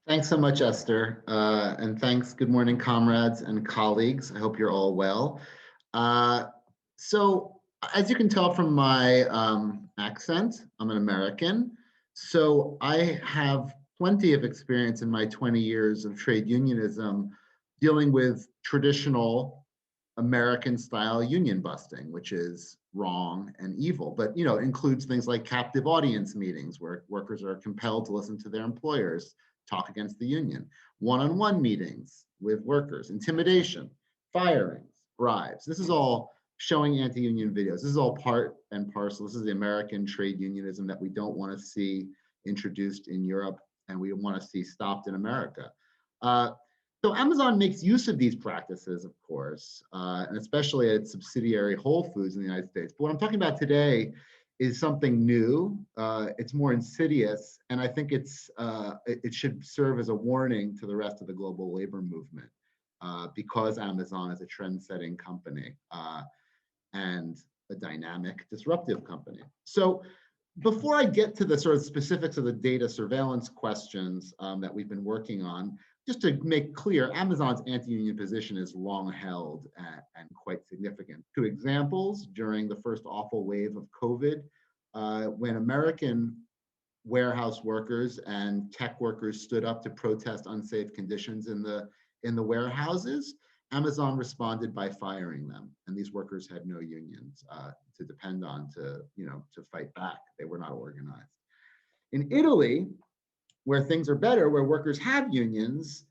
Thanks so much, Esther. And thanks. Good morning, comrades and colleagues. I hope you're all well. Uh, so as you can tell from my accent, I'm an American. So I have plenty of experience in my 20 years of trade unionism dealing with traditional American style union busting, which is wrong and evil, but it includes things like captive audience meetings where workers are compelled to listen to their employers talk against the union, one-on-one meetings with workers, intimidation, firings, bribes. This is all showing anti-union videos. This is all part and parcel. This is the American trade unionism that we don't want to see introduced in Europe and we want to see stopped in America. So Amazon makes use of these practices, of course, and especially at its subsidiary Whole Foods in the United States. But what I'm talking about today is something new. It's more insidious, and I think it should serve as a warning to the rest of the global labor movement because Amazon is a trend-setting company and a dynamic, disruptive company. So before I get to the sort of specifics of the data surveillance questions that we've been working on, just to make clear, Amazon's anti-union position is long held and quite significant. Two examples: during the first awful wave of COVID, when American warehouse workers and tech workers stood up to protest unsafe conditions in the warehouses, Amazon responded by firing them, and these workers had no unions to depend on to fight back. They were not organized. In Italy, where things are better, where workers have unions,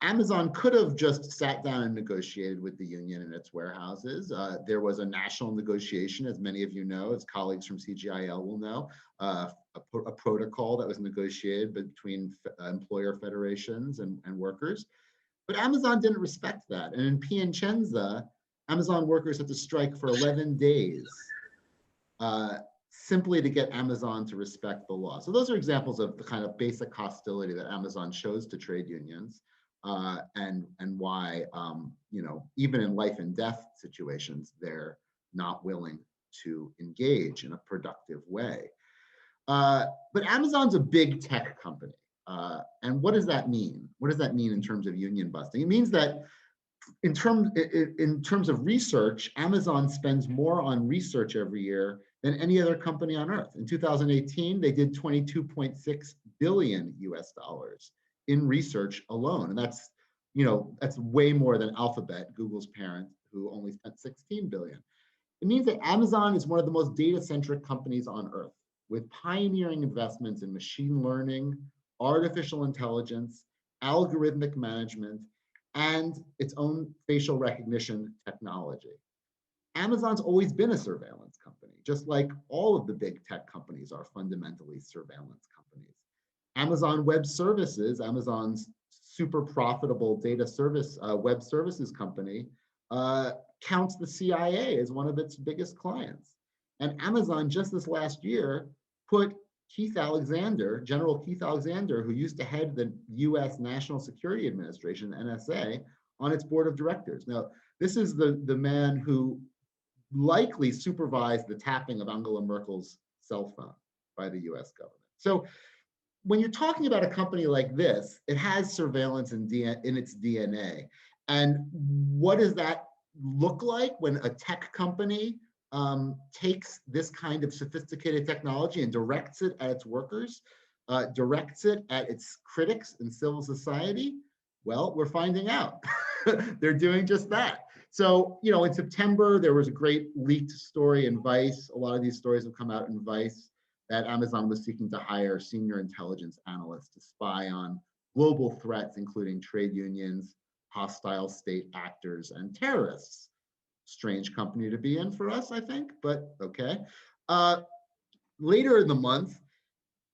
Amazon could have just sat down and negotiated with the union in its warehouses. There was a national negotiation, as many of you know, as colleagues from CGIL will know, a protocol that was negotiated between employer federations and workers. But Amazon didn't respect that. And in Piacenza, Amazon workers had to strike for 11 days simply to get Amazon to respect the law. So those are examples of the kind of basic hostility that Amazon shows to trade unions and why, even in life and death situations, they're not willing to engage in a productive way. But Amazon's a big tech company. And what does that mean? What does that mean in terms of union busting? It means that in terms of research, Amazon spends more on research every year than any other company on earth. In 2018, they did 22.6 billion US dollars in research alone. And that's way more than Alphabet, Google's parent, who only spent 16 billion. It means that Amazon is one of the most data-centric companies on earth, with pioneering investments in machine learning, artificial intelligence, algorithmic management, and its own facial recognition technology. Amazon's always been a surveillance company, just like all of the big tech companies are fundamentally surveillance companies. Amazon Web Services, Amazon's super profitable data service web services company, counts the CIA as one of its biggest clients. And Amazon just this last year put Keith Alexander, General Keith Alexander, who used to head the US National Security Administration, NSA, on its board of directors. Now, this is the man who likely supervised the tapping of Angela Merkel's cell phone by the US government. So when you're talking about a company like this, it has surveillance in its DNA. And what does that look like when a tech company takes this kind of sophisticated technology and directs it at its workers, directs it at its critics in civil society? Well, we're finding out. They're doing just that. So, in September, there was a great leaked story in Vice. A lot of these stories have come out in Vice that Amazon was seeking to hire senior intelligence analysts to spy on global threats, including trade unions, hostile state actors, and terrorists. Strange company to be in for us, I think, but okay. Later in the month,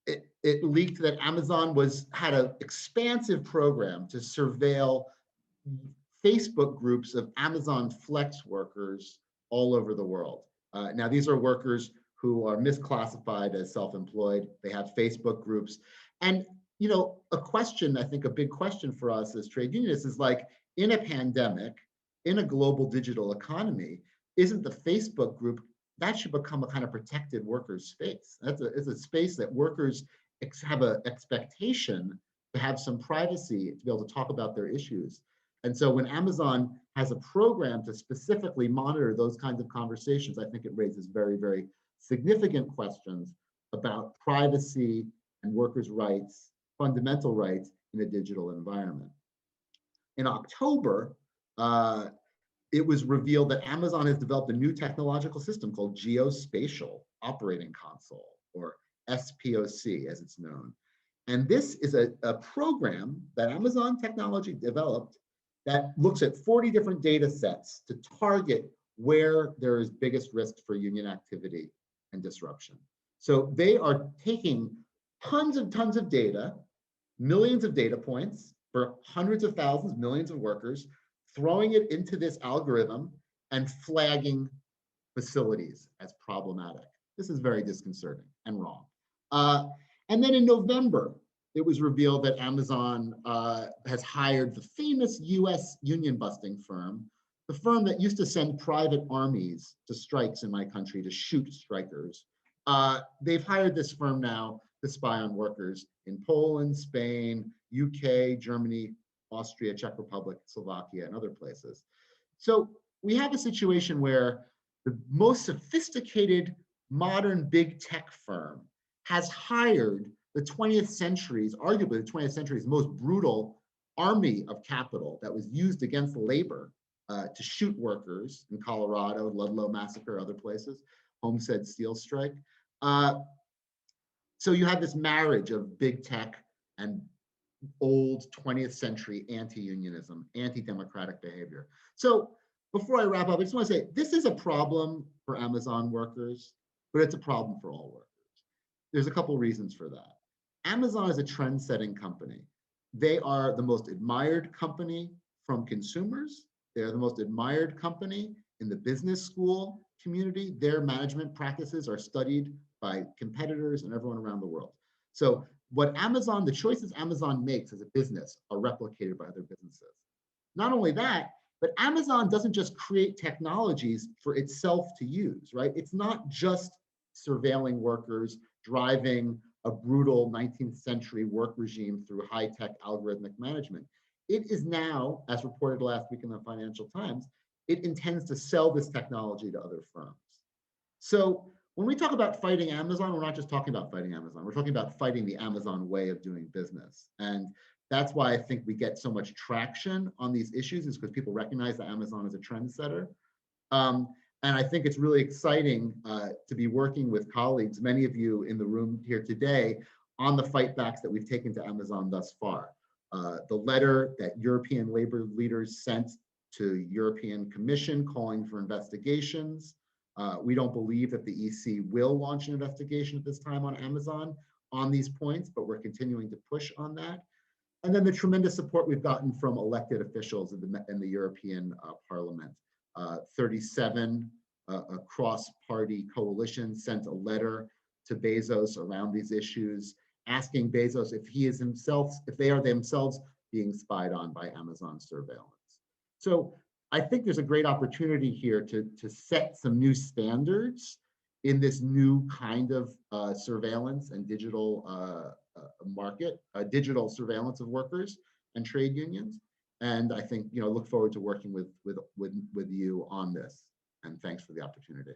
it leaked that Amazon had an expansive program to surveil Facebook groups of Amazon Flex workers all over the world. Now, these are workers who are misclassified as self-employed. They have Facebook groups. And, a question, I think a big question for us as trade unionists is like, in a pandemic, in a global digital economy, isn't the Facebook group, that should become a kind of protected workers' space. It's a space that workers have an expectation to have some privacy, to be able to talk about their issues. And so when Amazon has a program to specifically monitor those kinds of conversations, I think it raises very, very significant questions about privacy and workers' rights, fundamental rights in a digital environment. In October, it was revealed that Amazon has developed a new technological system called Geospatial Operating Console, or SPOC as it's known. And this is a program that Amazon Technology developed that looks at 40 different data sets to target where there is biggest risk for union activity and disruption. So they are taking tons of data, millions of data points for hundreds of thousands, millions of workers, throwing it into this algorithm and flagging facilities as problematic. This is very disconcerting and wrong. And then in November, it was revealed that Amazon has hired the famous US union busting firm, the firm that used to send private armies to strikes in my country to shoot strikers. They've hired this firm now to spy on workers in Poland, Spain, UK, Germany, Austria, Czech Republic, Slovakia, and other places. So we have a situation where the most sophisticated modern big tech firm has hired the 20th century's, arguably the 20th century's most brutal army of capital that was used against labor to shoot workers in Colorado, Ludlow Massacre, other places, Homestead Steel Strike. So you have this marriage of big tech and old 20th century anti-unionism, anti-democratic behavior. So before I wrap up, I just want to say, this is a problem for Amazon workers, but it's a problem for all workers. There's a couple reasons for that. Amazon is a trend-setting company. They are the most admired company from consumers. They are the most admired company in the business school community. Their management practices are studied by competitors and everyone around the world. So what Amazon, the choices Amazon makes as a business are replicated by other businesses. Not only that, but Amazon doesn't just create technologies for itself to use, right? It's not just surveilling workers, driving a brutal 19th century work regime through high-tech algorithmic management. It is now, as reported last week in the Financial Times, it intends to sell this technology to other firms. So when we talk about fighting Amazon, we're not just talking about fighting Amazon, we're talking about fighting the Amazon way of doing business. And that's why I think we get so much traction on these issues, is because people recognize that Amazon is a trendsetter. And I think it's really exciting to be working with colleagues, many of you in the room here today, on the fightbacks that we've taken to Amazon thus far. The letter that European labor leaders sent to European Commission calling for investigations. We don't believe that the EC will launch an investigation at this time on Amazon on these points, but we're continuing to push on that. And then the tremendous support we've gotten from elected officials in the European Parliament. 37 cross-party coalition sent a letter to Bezos around these issues, asking Bezos if they are themselves being spied on by Amazon surveillance. So I think there's a great opportunity here to set some new standards in this new kind of surveillance and digital market, digital surveillance of workers and trade unions. And I think, look forward to working with you on this. And thanks for the opportunity.